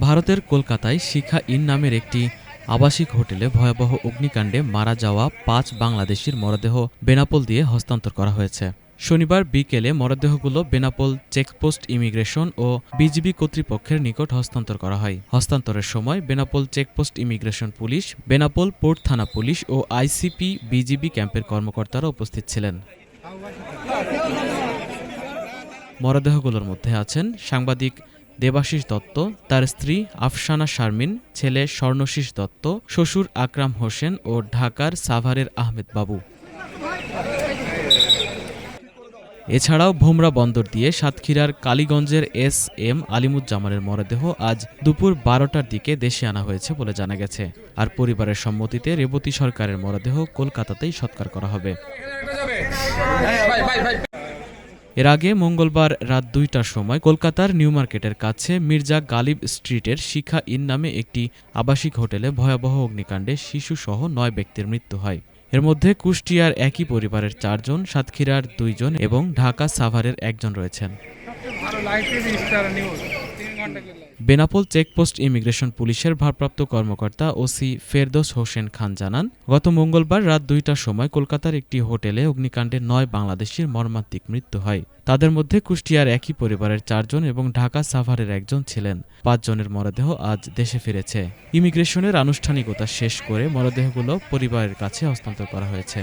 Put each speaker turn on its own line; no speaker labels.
ভারতের কলকাতায় শিখা ইন নামের একটি আবাসিক হোটেলে ভয়াবহ অগ্নিকাণ্ডে মারা যাওয়া ৫ বাংলাদেশির মরদেহ বেনাপোল দিয়ে হস্তান্তর করা হয়েছে। শনিবার বিকেলে মরদেহগুলো বেনাপোল চেকপোস্ট ইমিগ্রেশন ও বিজিবি কর্তৃপক্ষের নিকট হস্তান্তর করা হয়। হস্তান্তরের সময় Benapole checkpost immigration police, Benapole port থানা পুলিশ ও আইসিপি বিজিবি ক্যাম্পের কর্মকর্তারা উপস্থিত ছিলেন। মরদেহগুলোর মধ্যে আছেন সাংবাদিক দেবাশিস দত্ত, তার স্ত্রী আফসানা শারমিন, ছেলে স্বর্ণশীষ দত্ত, শ্বশুর আকরাম হোসেন ও ঢাকার সাভারের আহমেদ বাবু। এছাড়াও ভোমরা বন্দর দিয়ে সাতক্ষীরার কালীগঞ্জের এস.এম. আলিমুজ্জামানের মরদেহ আজ দুপুর ১২টার দিকে দেশে আনা হয়েছে বলে জানা গেছে। আর পরিবারের সম্মতিতে রেবতী সরকারের মরদেহ কলকাতাতেই সৎকার করা হবে। এর আগে মঙ্গলবার রাত ২টার সময় কলকাতার নিউ মার্কেটের কাছে মির্জা গালিব স্ট্রিটের শিখা ইন নামে একটি আবাসিক হোটেলে ভয়াবহ অগ্নিকাণ্ডে শিশুসহ ৯ ব্যক্তির মৃত্যু হয়। এর মধ্যে কুষ্টিয়ার একই পরিবারের ৪ জন, সাতক্ষীরার ২ জন এবং ঢাকা সাভারের ১ জন রয়েছেন। বেনাপোল চেকপোস্ট ইমিগ্রেশন পুলিশের ভারপ্রাপ্ত কর্মকর্তা ওসি ফেরদৌস হোসেন খান জানান, গত মঙ্গলবার রাত ২টার সময় কলকাতার একটি হোটেলে অগ্নিকাণ্ডে ৯ বাংলাদেশির মর্মান্তিক মৃত্যু হয়। তাদের মধ্যে কুষ্টিয়ার একই পরিবারের ৪ জন এবং ঢাকা সাভারের ১ জন ছিলেন। ৫ জনের মরদেহ আজ দেশে ফিরেছে। ইমিগ্রেশনের আনুষ্ঠানিকতা শেষ করে মরদেহগুলো পরিবারের কাছে হস্তান্তর করা হয়েছে।